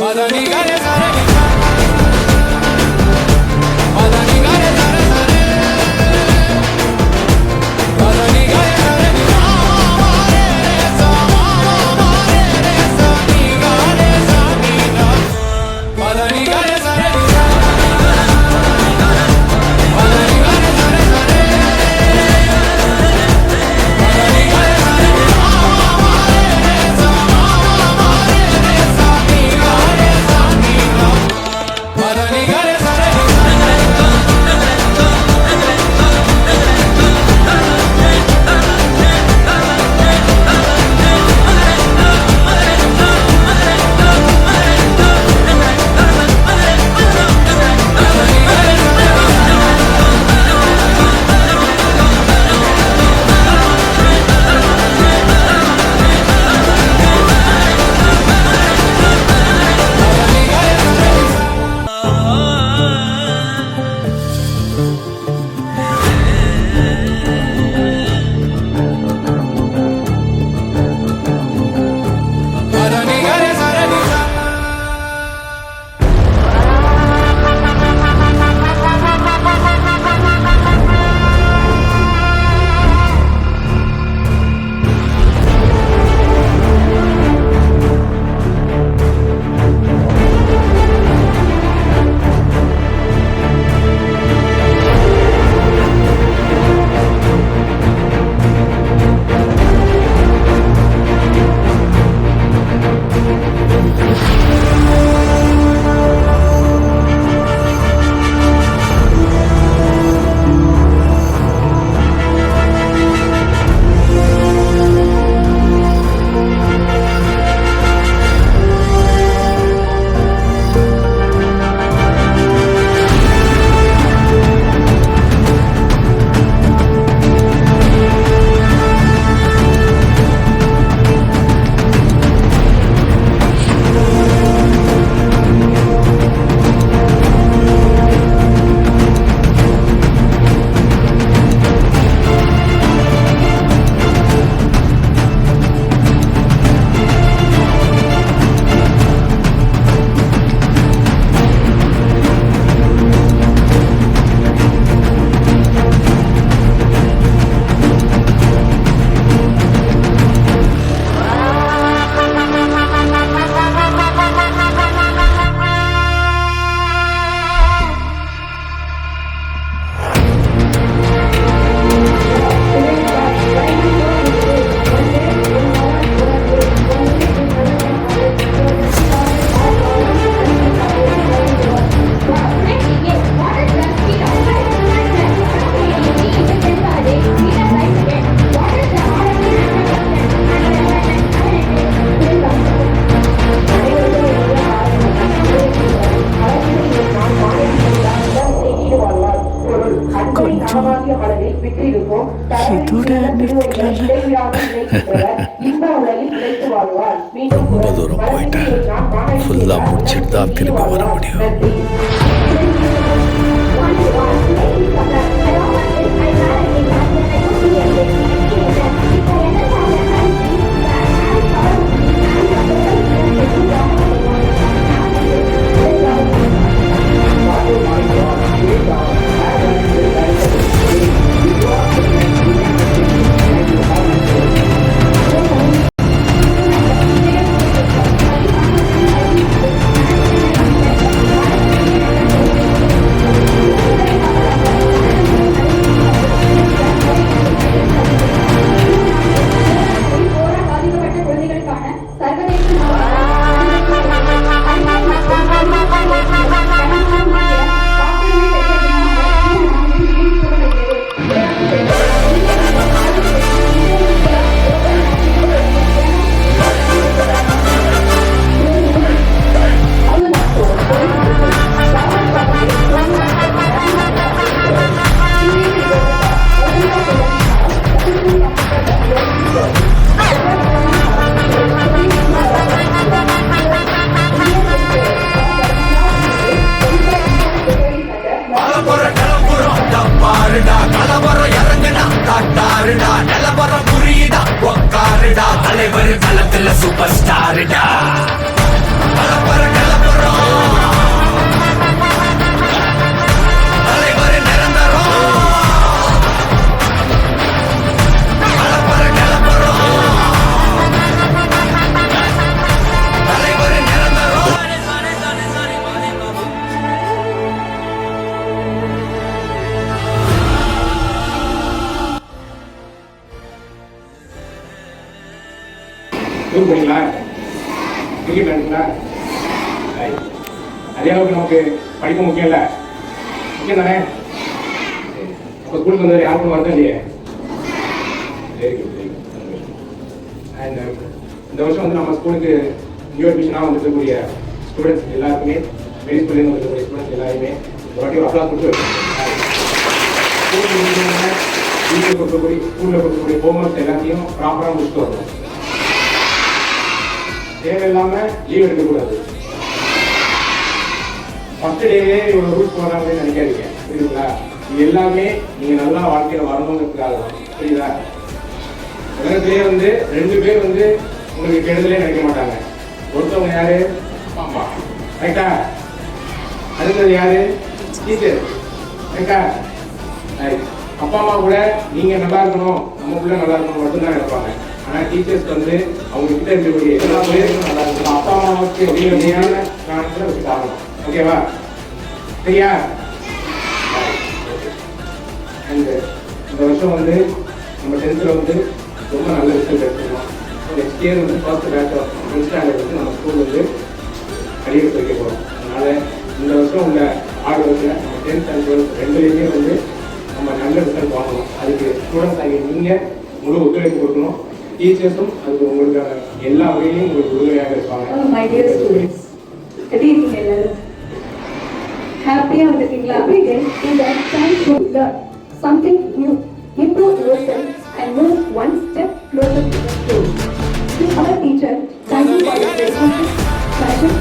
இதோட நிறுத்திக்கலாம்ல. ரொம்ப தூரம் போயிட்டேன். ஃபுல்லாக முடிச்சுட்டு தான் திரும்பி வர முடியும். சரிங்களா? ரைட். அதே அளவுக்கு நமக்கு படிப்பு முக்கியம் இல்லை, முக்கியம் தானே? இப்போ ஸ்கூலுக்கு வந்து யாருக்கும் வருது இல்லையே? Very good, very good. And இந்த வருஷம் வந்து நம்ம ஸ்கூலுக்கு நியூ அட்மிஷனாக வந்துருக்கக்கூடிய ஸ்டூடெண்ட்ஸ் எல்லாருக்குமே, வெளி ஸ்கூல்லேருந்து வந்துருக்கக்கூடிய ஸ்டூடெண்ட்ஸ் எல்லாருமே ஒரு வாட்டி ஒரு அப்ளாஸ் கொடுத்து வீட்டில் கொடுக்கக்கூடிய ஹோம்ஒர்க்ஸ் எல்லாத்தையும் ப்ராப்பராக முடிச்சுட்டு வரணும். தேவையில்லாமல் லீவ் எடுக்கக்கூடாது. ஃபர்ஸ்ட் டேவே இவ்வளோ ரூல்ஸ் போடுறாங்கன்னு நினைக்காதீங்க, புரியுதுங்களா? இது எல்லாமே நீங்கள் நல்லா வாழ்க்கையில் வரணுங்கிறதுக்காக தான், புரியுதா? உலகத்திலே வந்து 2 பேர் வந்து உங்களுக்கு கெடுதலே நினைக்க மாட்டாங்க. ஒருத்தவங்க யாரு? அம்மா, ரைட்டா? அடுத்தது யாரு? டீச்சர், ரைட்டா? ரைட். அப்பா அம்மா கூட நீங்கள் நல்லா இருக்கணும், நம்ம பிள்ளை நல்லா இருக்கணும் மட்டும்தான் நினைப்பாங்க. ஆனால் டீச்சர்ஸ்க்கு வந்து அவங்க கிட்ட இருக்கக்கூடிய எல்லா பிள்ளைகளும் நல்லா இருக்கணும், அப்பா அம்மாவுக்கு உண்மையான காரணத்தில் வச்சு பார்க்கணும். ஓகேவா? சரியா? அண்ட் இந்த வருஷம் வந்து நம்ம 10th வந்து ரொம்ப நல்ல ரிசல்ட் எடுத்துக்கணும். நெக்ஸ்ட் இயர் வந்து first batch of 10th standard வந்து நம்ம ஸ்கூல் வந்து அடியெடுத்து வைக்க போகிறோம். அதனால் இந்த வருஷம் உள்ள ஆர்வத்தில் நம்ம 10th and 12th ரெண்டுலேயுமே வந்து நம்ம நல்ல ரிசல்ட் வாங்கணும். அதுக்கு ஸ்டூடெண்ட்ஸ் ஆகிய நீங்கள் முழு ஒத்துழைப்பு கொடுக்கணும். டீச்சர்ஸும் அதுக்கு உங்களுக்கான எல்லா வகையிலையும் உங்களுக்கு உதவியாக இருப்பாங்க. மை டியர் ஸ்டூடெண்ட்ஸ், எப்படி இருக்கீங்க எல்லாரும்? ஹாப்பியாக வந்துட்டீங்களா? இந்த time to learn something new, improve yourself and move one step closer to the goal. To our teacher, thank you for your patience, passion